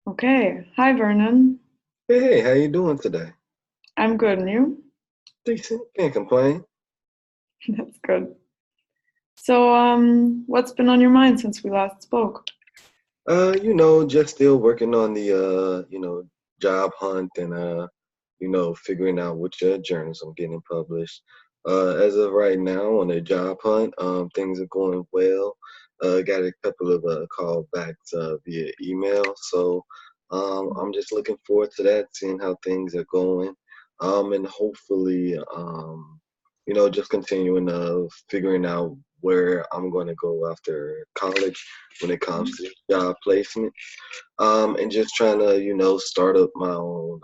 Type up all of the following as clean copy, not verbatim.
Okay. Hi, Vernon. Hey, how you doing today? I'm good, and you? Decent, can't complain. That's good. So, what's been on your mind since we last spoke? Just still working on the job hunt and figuring out which journals I'm getting published. As of right now on the job hunt, things are going well. Got a couple of callbacks via email, so I'm just looking forward to that, seeing how things are going, and hopefully, just continuing figuring out where I'm going to go after college when it comes to job placement, and just trying to, start up my own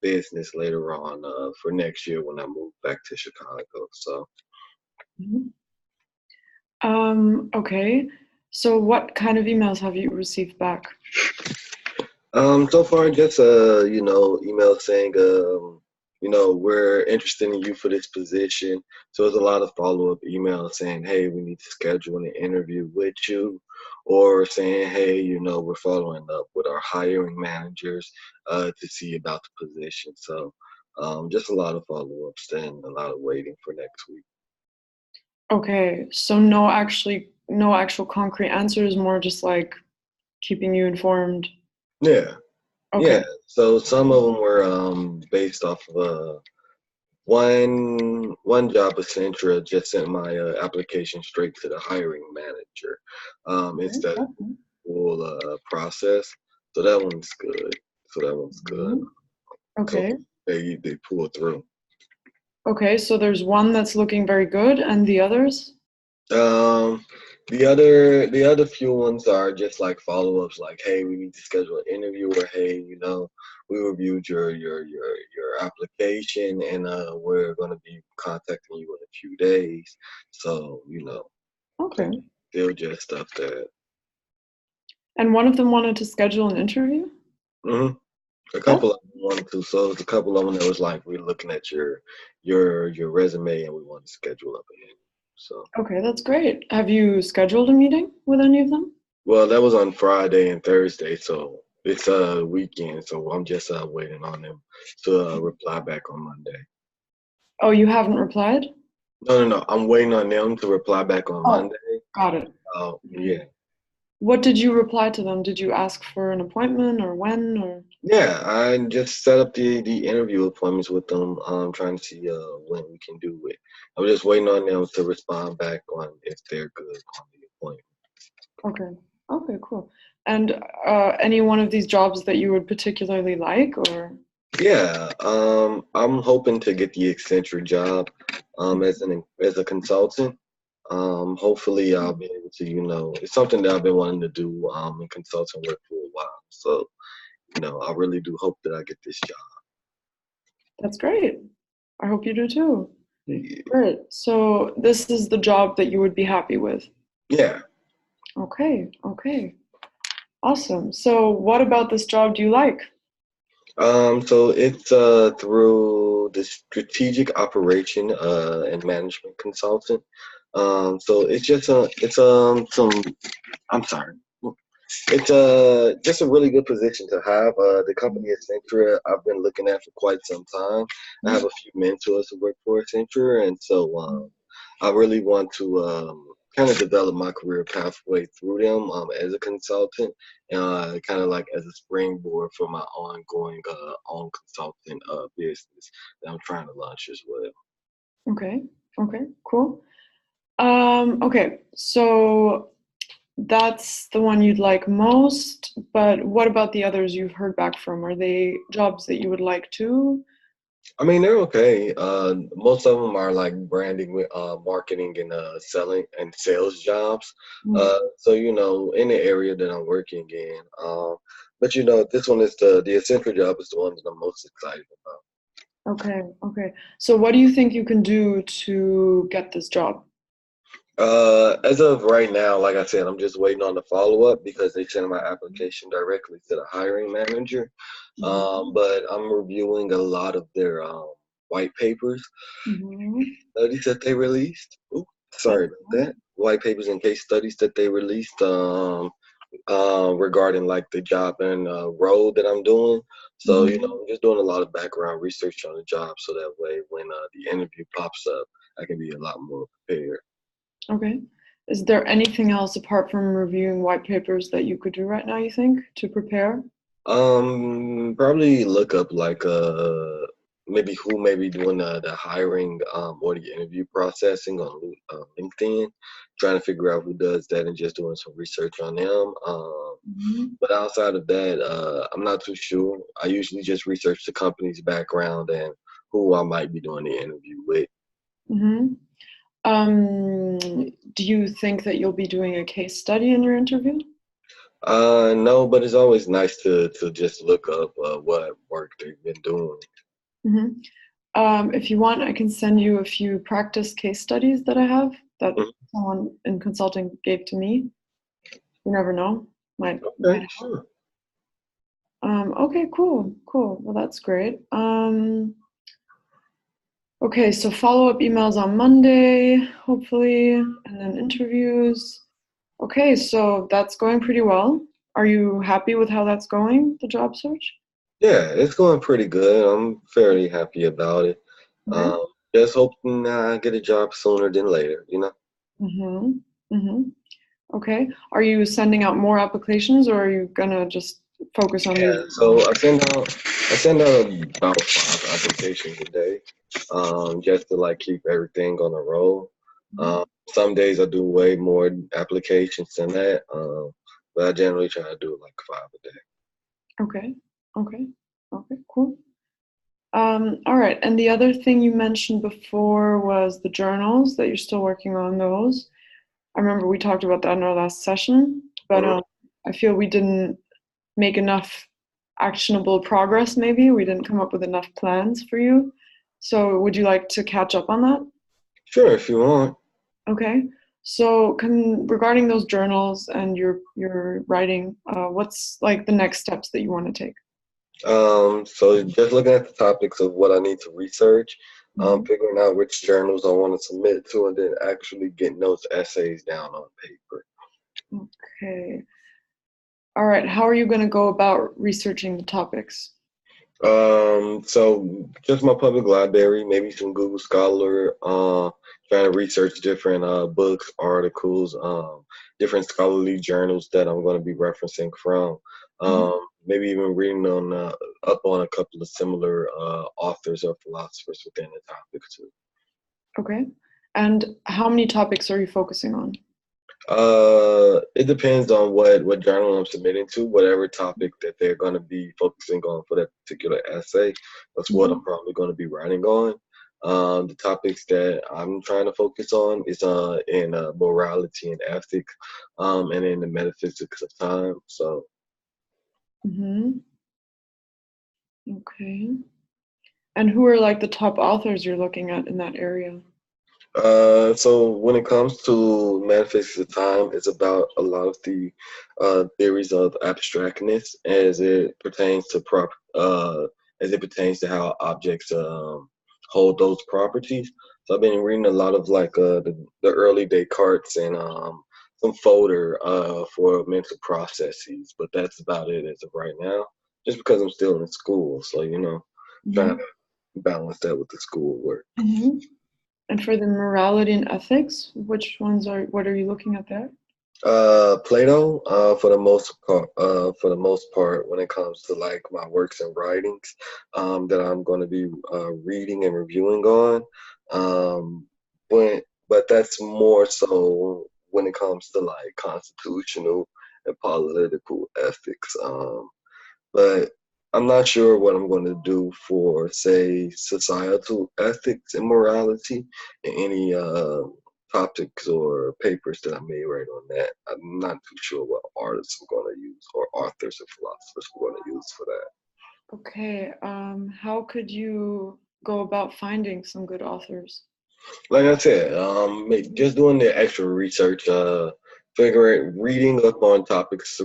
business later on for next year when I move back to Chicago. So, Mhm. Okay. So what kind of emails have you received back? so far, just email saying, we're interested in you for this position. So there's a lot of follow up emails saying, hey, we need to schedule an interview with you, or saying, hey, we're following up with our hiring managers to see about the position. So just a lot of follow ups and a lot of waiting for next week. Okay. So no actual concrete answers, more just like keeping you informed. Yeah, yeah. Okay. So some of them were based off of one job, Accenture just sent my application straight to the hiring manager instead of Okay. full process. So that one's good. So that one's good. Mhm. So Okay. they pull through. Okay. So there's one that's looking very good, and the others? Um, the other few ones are just like follow ups, like, hey, we need to schedule an interview, or hey, we reviewed your application, and we're gonna be contacting you in a few days. So Okay. still just stuff that. And one of them wanted to schedule an interview? hmm A That's couple of them wanted to, so it's a couple of them that was like, we're looking at your resume and we want to schedule up an interview. So. okay, that's great. Have you scheduled a meeting with any of them? Well, that was on Friday and Thursday, so it's a weekend. So I'm just waiting on them to reply back on Monday. Oh, you haven't replied? No, no, no. I'm waiting on them to reply back on Oh, Monday. got it. Oh, yeah, What did you reply to them? Did you ask for an appointment or when or? yeah. I just set up the interview appointments with them. Trying to see when we can do it. I'm just waiting on them to respond back on if they're good on the appointment. Okay. Okay, cool. And any one of these jobs that you would particularly like or? Yeah, I'm hoping to get the Accenture job as a consultant. Hopefully I'll be able to, it's something that I've been wanting to do in consulting work for a while. So, I really do hope that I get this job. That's great. I hope you do too. Yeah. Great. So this is the job that you would be happy with. Yeah. Okay, okay. Awesome. So what about this job do you like? So it's through the strategic operation and management consultant. So it's just it's some I'm sorry. It's just a really good position to have. The company Accenture I've been looking at for quite some time. I have a few mentors who work for Accenture, and so I really want to kind of develop my career pathway through them as a consultant, kind of like as a springboard for my ongoing own consultant business that I'm trying to launch as well. Okay. Okay, cool. Okay. So that's the one you'd like most, but what about the others you've heard back from? Are they jobs that you would like too? I mean, they're okay. Most of them are like branding, marketing, and selling and sales jobs. Mm. So in the area that I'm working in. But this one is the essential job is the one that I'm most excited about. Okay, okay. So what do you think you can do to get this job? As of right now, like I said, I'm just waiting on the follow up because they sent my application directly to the hiring manager. Mhm. But I'm reviewing a lot of their white papers Mhm. studies that they released. Ooh, That's sorry about that. White papers and case studies that they released regarding like the job and role that I'm doing. So, Hmm. I'm just doing a lot of background research on the job so that way when the interview pops up, I can be a lot more prepared. Okay. Is there anything else apart from reviewing white papers that you could do right now, you think, to prepare? Probably look up like maybe who may be doing the hiring or the interview processing on LinkedIn, trying to figure out who does that and just doing some research on them. Hmm. But outside of that, I'm not too sure. I usually just research the company's background and who I might be doing the interview with. Hmm. Do you think that you'll be doing a case study in your interview? No, but it's always nice to just look up what work they've been doing. Hmm. If you want, I can send you a few practice case studies that I have that Mhm. someone in consulting gave to me. You never know. Might Okay, sure. okay, cool, cool. Well, that's great. Okay, so follow-up emails on Monday, hopefully, and then interviews. Okay, so that's going pretty well. Are you happy with how that's going, the job search? Yeah, it's going pretty good. I'm fairly happy about it. Okay. Just hoping I get a job sooner than later. Mm-hmm. Mm-hmm. Okay. Are you sending out more applications or are you gonna just focus on these Yeah, right now? so I send out about 5 applications a day, just to like keep everything on a roll. Mhm. Some days I do way more applications than that, but I generally try to do like 5 a day. Okay. Okay. Okay, cool. All right. And the other thing you mentioned before was the journals that you're still working on those. I remember we talked about that in our last session, but Mhm. I feel we didn't make enough actionable progress, maybe. We didn't come up with enough plans for you. So would you like to catch up on that? Sure, if you want. Okay. So regarding those journals and your writing, what's like the next steps that you want to take? So just looking at the topics of what I need to research, Mhm. figuring out which journals I want to submit to, and then actually getting those essays down on paper. Okay. All right. How are you going to go about researching the topics? So just my public library, maybe some Google Scholar, trying to research different books, articles, different scholarly journals that I'm going to be referencing from. Mhm. Maybe even reading on up on a couple of similar authors or philosophers within the topic too. Okay. And how many topics are you focusing on? It depends on what journal I'm submitting to, whatever topic that they're going to be focusing on for that particular essay. That's what I'm Mhm. probably going to be writing on. The topics that I'm trying to focus on is in morality and ethics, and in the metaphysics of time. So Mhm. Okay. And who are like the top authors you're looking at in that area? So when it comes to metaphysics of time, it's about a lot of the theories of abstractness as it pertains to how objects hold those properties. So I've been reading a lot of like the early Descartes and some Fodor for mental processes, but that's about it as of right now. Just because I'm still in school, so trying Mhm. to balance that with the school work. Mhm. And for the morality and ethics, what are you looking at there? Plato, for the most part, when it comes to like my works and writings, that I'm going to be reading and reviewing on. Um, but that's more so when it comes to like constitutional and political ethics. But I'm not sure what I'm going to do for, say, societal ethics and morality and any topics or papers that I may write on that. I'm not too sure what artists I'm going to use or authors or philosophers I'm going to use for that. Okay. How could you go about finding some good authors? Like I said, just doing the extra research, figuring, reading up on articles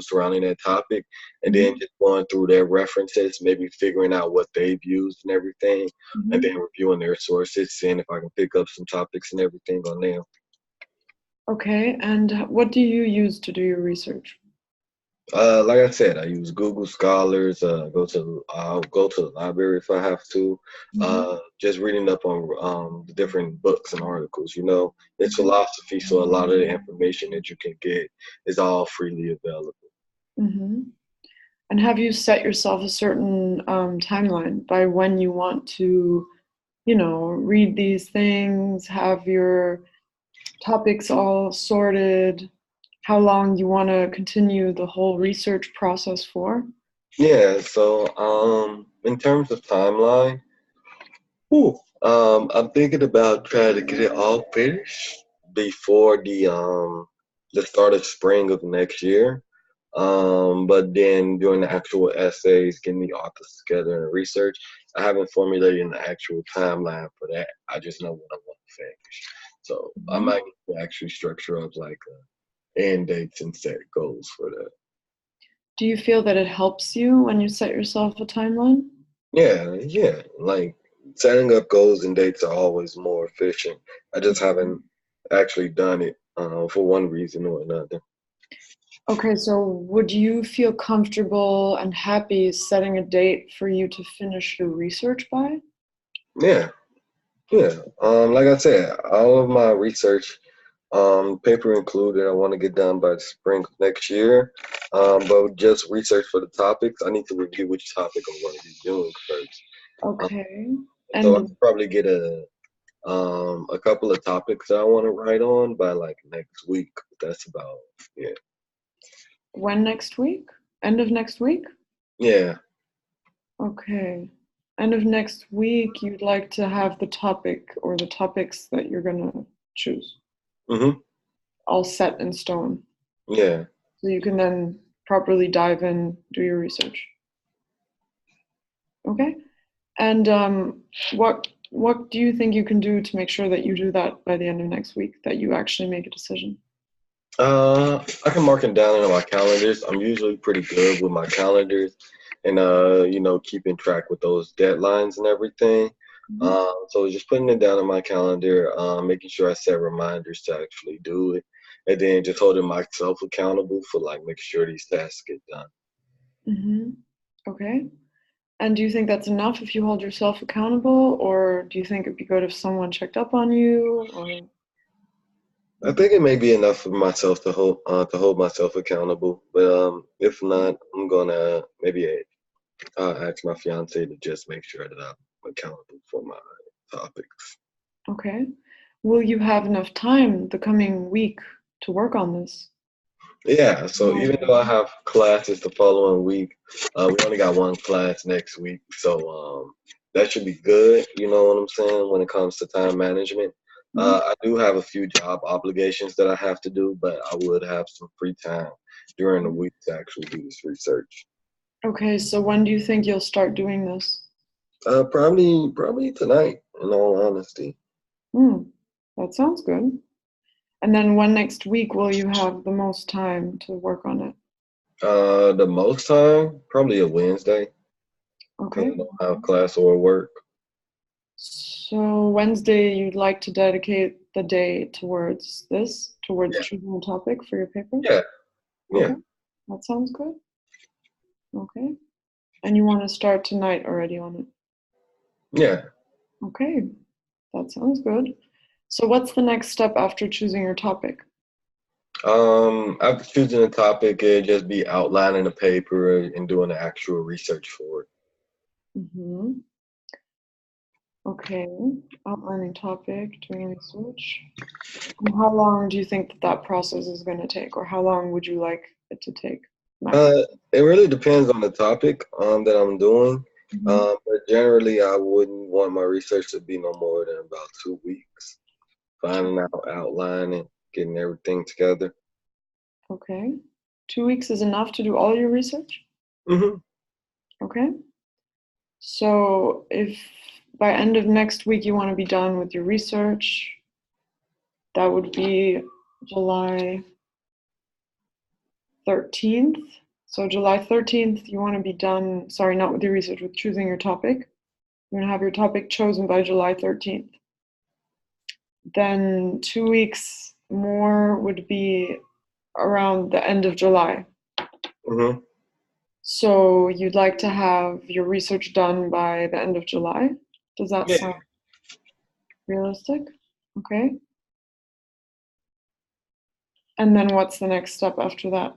surrounding that topic, and then Mhm. just going through their references, maybe figuring out what they've used and everything, and Mhm. then reviewing their sources, seeing if I can pick up some topics and everything on them. Okay, and what do you use to do your research? Like I said, I use Google Scholars. I'll go to the library if I have to. Hmm. Just reading up on the different books and articles. You know, it's Okay. philosophy, so a lot of the information that you can get is all freely available. Hmm. And have you set yourself a certain timeline by when you want to, read these things, have your topics all sorted, how long you want to continue the whole research process for? Yeah. So, in terms of timeline, whew, I'm thinking about trying to get it all finished before the start of spring of next year. But then during the actual essays, getting the authors together and research, I haven't formulated an actual timeline for that. I just know what I want to finish. So I Mhm. might need to actually structure up like end dates and set goals for that. Do you feel that it helps you when you set yourself a timeline? Yeah, yeah. Like setting up goals and dates are always more efficient. I just haven't actually done it for one reason or another. Okay, so would you feel comfortable and happy setting a date for you to finish your research by? Yeah, yeah. Like I said, all of my research, paper included, I want to get done by the spring of next year. But just research for the topics, I need to review which topic I'm going to be doing first. Um, Okay. so I And could probably get a couple of topics that I want to write on by like next week. That's about yeah. when next week? End of next week? Yeah. Okay. End of next week, you'd like to have the topic or the topics that you're gonna choose Mhm. all set in stone. Yeah. So you can then properly dive in, do your research. Okay. And what do you think you can do to make sure that you do that by the end of next week, that you actually make a decision? I can mark it down in my calendars. I'm usually pretty good with my calendars and keeping track with those deadlines and everything. Mhm. So just putting it down in my calendar, making sure I set reminders to actually do it, and then just holding myself accountable for like making sure these tasks get done. Mhm. Okay. And do you think that's enough if you hold yourself accountable, or do you think it'd be good if someone checked up on you, or I think it may be enough for myself to hold myself accountable, but if not, I'm gonna maybe ask my fiance to just make sure that I'm accountable for my topics. okay. Will you have enough time the coming week to work on this? Yeah, so even though I have classes the following week, we only got one class next week, so that should be good. You know what I'm saying when it comes to time management. Mhm. I do have a few job obligations that I have to do, but I would have some free time during the week to actually do this research. Okay, so when do you think you'll start doing this? Probably tonight. In all honesty, Hmm, that sounds good. And then when next week will you have the most time to work on it? the most time probably a Wednesday because Okay. I don't have class or work. So Wednesday, you'd like to dedicate the day towards this, towards Yeah, choosing a topic for your paper? yeah, yeah, Okay, that sounds good. Okay. And you want to start tonight already on it? yeah. Okay, that sounds good. So what's the next step after choosing your topic? After choosing a topic, it'd just be outlining the paper and doing the actual research for it. Mm-hmm. Okay, outlining topic, doing research. And how long do you think that that process is going to take, or how long would you like it to take max? It really depends on the topic that I'm doing. Hmm. But generally, I wouldn't want my research to be no more than about 2 weeks. Finding out, outlining, getting everything together. Okay. 2 weeks is enough to do all your research? Hmm. Okay. So if by end of next week you want to be done with your research, that would be July 13th. So July 13th, you want to be done, sorry, not with your research, with choosing your topic. You're going to have your topic chosen by July 13th. Then 2 weeks more would be around the end of July. Hmm. So you'd like to have your research done by the end of July? Does that Yeah. sound realistic? Okay. And then what's the next step after that?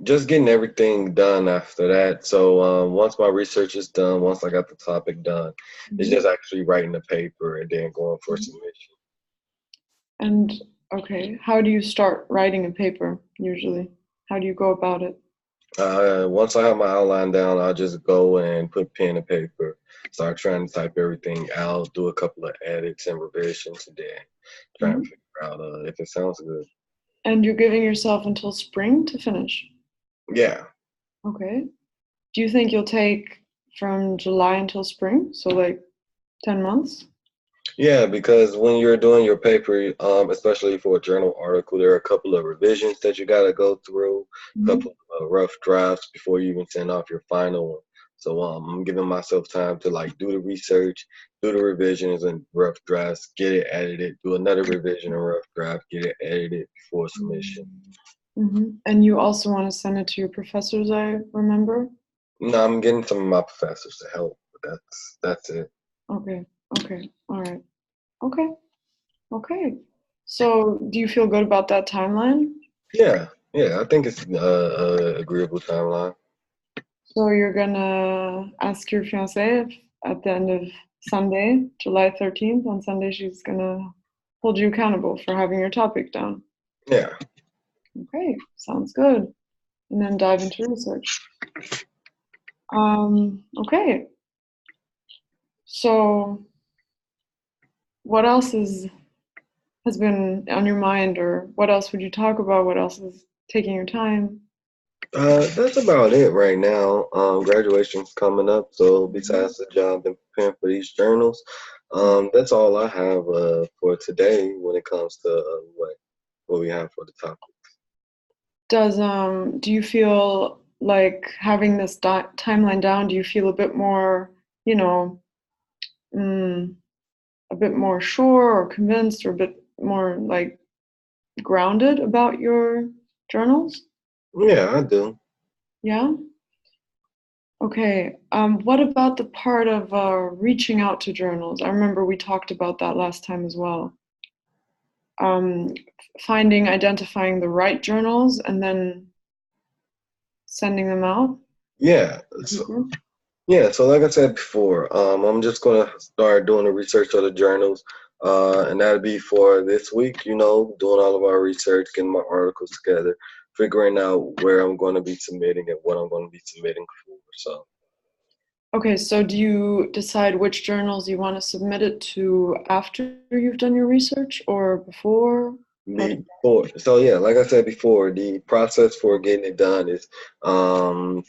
Just getting everything done after that. So once my research is done, once I got the topic done, it's Mhm. just actually writing the paper and then going for submission. And okay, how do you start writing a paper usually? How do you go about it? Once I have my outline down, I'll just go and put pen and paper, start trying to type everything out, do a couple of edits and revisions, and then try and Mhm. figure out if it sounds good. And you're giving yourself until spring to finish. Yeah. Okay. Do you think you'll take from July until spring? So like 10 months? Yeah, because when you're doing your paper, especially for a journal article, there are a couple of revisions that you got to go through, a Mhm. couple of rough drafts before you even send off your final one. So I'm giving myself time to like do the research, do the revisions and rough drafts, get it edited, do another revision and rough draft, get it edited before submission. And you also want to send it to your professors, I remember? No, I'm getting some of my professors to help, but that's it. Okay. Okay. All right. Okay. Okay. So do you feel good about that timeline? Yeah, yeah, I think it's a agreeable timeline. So you're gonna ask your fiance if at the end of Sunday, July 13th, on Sunday, she's gonna hold you accountable for having your topic down. Yeah. Okay, sounds good. And then dive into research. Okay, so what else has been on your mind, or what else would you talk about? What else is taking your time? That's about it right now. Graduation's coming up, so besides the job and preparing for these journals, that's all I have for today when it comes to what we have for the topic. Do you feel like having this timeline down, do you feel a bit more, you know, mm, a bit more sure or convinced or a bit more like grounded about your journals? Yeah, I do. Yeah? Okay. What about the part of reaching out to journals? I remember we talked about that last time as well. Um, identifying the right journals and then sending them out. Yeah, Mhm. so like I said before, I'm just gonna start doing the research of the journals, and that'll be for this week. You know, doing all of our research, getting my articles together, figuring out where I'm going to be submitting and what I'm going to be submitting for. So. Okay, so do you decide which journals you want to submit it to after you've done your research or before? How do So yeah, like I said before, the process for getting it done is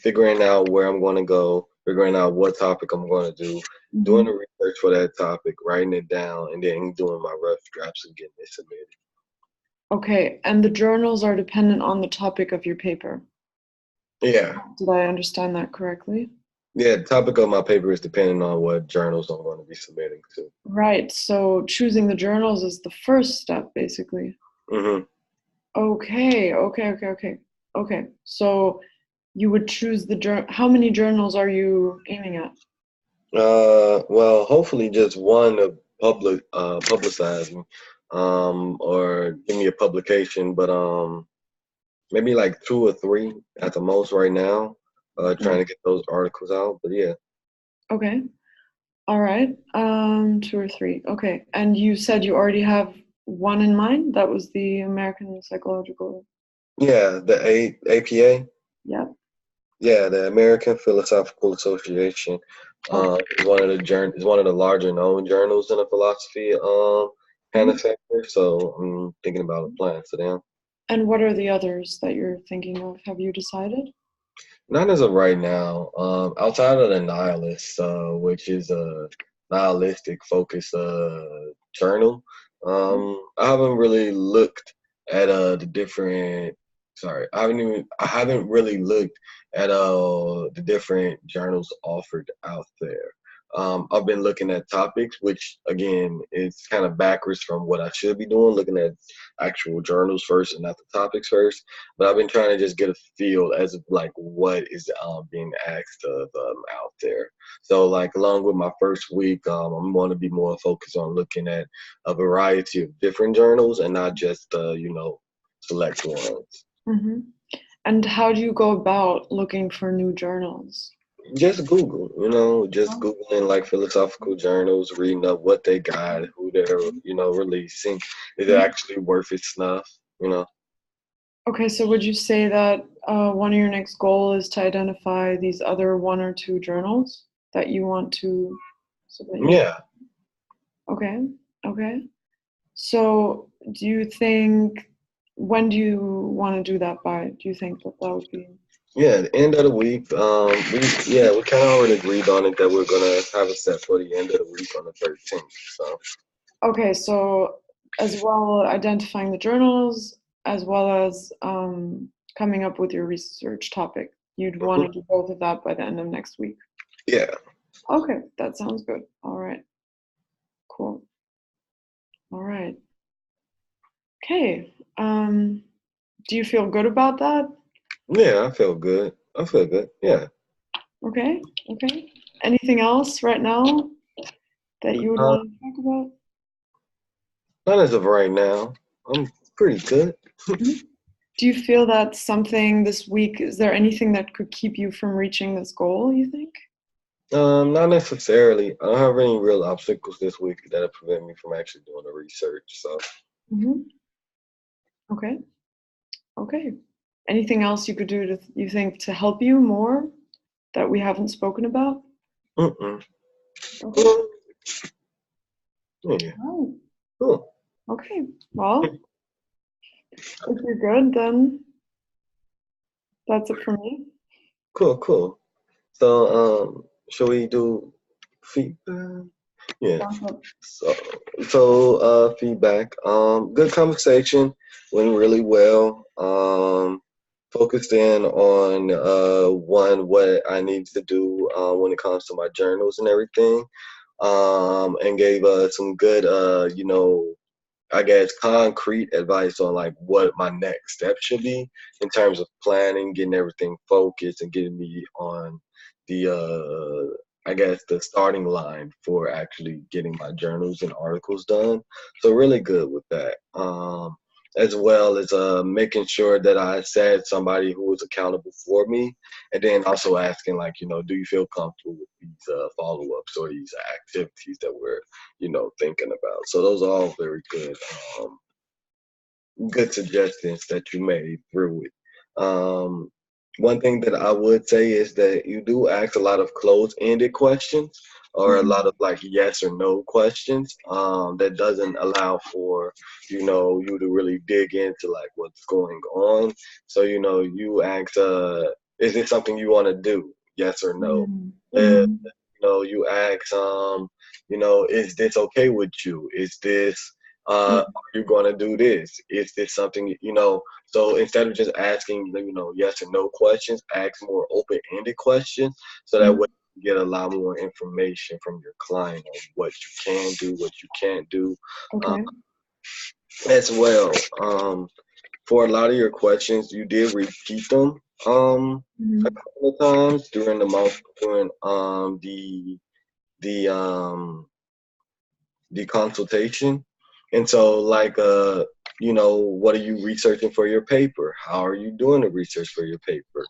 figuring out where I'm going to go, figuring out what topic I'm going to do, doing the Mhm. research for that topic, writing it down, and then doing my rough drafts and getting it submitted. Okay, and the journals are dependent on the topic of your paper. Yeah, Did I understand that correctly? yeah. The topic of my paper is depending on what journals I'm going to be submitting to. Right, so choosing the journals is the first step, basically. Hmm. Okay, okay, okay, okay. Okay, so you would choose the how many journals are you aiming at? Well, hopefully just one to publicize me, or give me a publication, but maybe like two or three at the most right now. Trying Mm. to get those articles out. But yeah, Okay, all right. Two or three. Okay, and you said you already have one in mind? That was the American Psychological. yeah, the APA, Yep. yeah, the American Philosophical Association, Okay. is one of the larger known journals in the philosophy kind Mhm. of sector. So I'm thinking about applying to them. And what are the others that you're thinking of? Have you decided? Not as of right now. Outside of the Nihilist, which is a nihilistic focused journal, I haven't really looked at the different. Sorry, I haven't really looked at the different journals offered out there. I've been looking at topics, which again is kind of backwards from what I should be doing, looking at actual journals first and not the topics first. But I've been trying to just get a feel as of like what is being asked of out there. So like along with my first week, I'm going to be more focused on looking at a variety of different journals and not just select ones. Hmm. And how do you go about looking for new journals? Just Google, just Oh, Googling like philosophical journals, reading up what they got, who they're, releasing. Is it mhm. actually worth its snuff? Okay, so would you say that one of your next goal is to identify these other one or two journals that you want to submit your? Yeah, Okay, okay. So do you think, when do you want to do that by? Do you think that that would be? yeah. The end of the week, we kind of already agreed on it that we're gonna have it set for the end of the week on the 13th. So Okay, so as well identifying the journals as well as coming up with your research topic. You'd want mhm. to do both of that by the end of next week. Yeah, Okay, that sounds good. All right, cool. All right. Okay. Do you feel good about that? yeah. I feel good. I feel good. Yeah. Okay, okay. Anything else right now that you would Uh, want to talk about? Not as of right now. I'm pretty good. Mhm. Do you feel that something this week, is there anything that could keep you from reaching this goal, you think? Not necessarily. I don't have any real obstacles this week that prevent me from actually doing the research. So, Hmm. Okay, okay. Anything else you could do to, you think, to help you more that we haven't spoken about? mm-mm. Okay. Yeah, Oh, cool. okay. Well, if you're good, then that's it for me. Cool, cool. So, shall we do feedback? Yeah. Sounds good. So, feedback. Good conversation. Went really well. Focused in on what I need to do when it comes to my journals and everything. And gave some good I guess concrete advice on like what my next step should be in terms of planning, getting everything focused, and getting me on the I guess the starting line for actually getting my journals and articles done. So really good with that. As well as making sure that I said somebody who was accountable for me, and then also asking like, do you feel comfortable with these follow-ups or these activities that we're thinking about. So those are all very um, good suggestions that you made through it. Um, One thing that I would say is that you do ask a lot of closed-ended questions or a lot Mhm. of like yes or no questions. That doesn't allow for you to really dig into like what's going on. So you ask, is it something you want to do? Yes or no. Mhm. Uh, Mhm. you ask, is this okay with you? Is this Mhm. are you going to do this? Is this something, so instead of just asking, yes or no questions, ask more open-ended questions so that way Mhm. you get a lot more information from your client on what you can do, what you can't do, uh, Okay. as well. For a lot of your questions, you did repeat them a Mhm. couple of times during the the consultation. And so, like, what are you researching for your paper? How are you doing the research for your paper?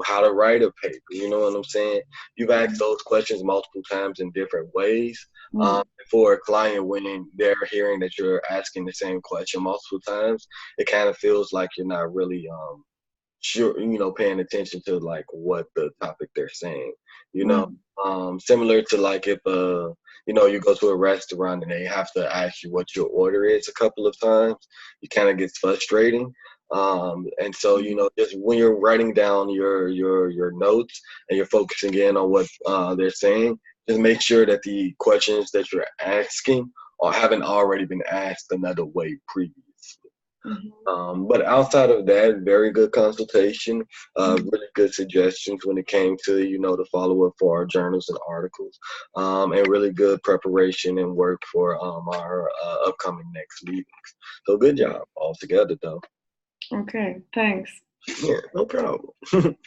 How to write a paper. You know what I'm saying? You've asked those questions multiple times in different ways. Mhm. For a client, when they're hearing that you're asking the same question multiple times, it kind of feels like you're not really sure paying attention to like what the topic they're saying you know Mhm. Similar to like if you go to a restaurant and they have to ask you what your order is a couple of times, it kind of gets frustrating. And so Mhm. just when you're writing down your notes and you're focusing in on what they're saying, just make sure that the questions that you're asking or haven't already been asked another way previously. Mhm. But outside of that, very good consultation, Mhm. really good suggestions when it came to, the follow up for our journals and articles, and really good preparation and work for our upcoming next meetings. So good job altogether, though. Okay, thanks. Yeah, no problem. Mhm.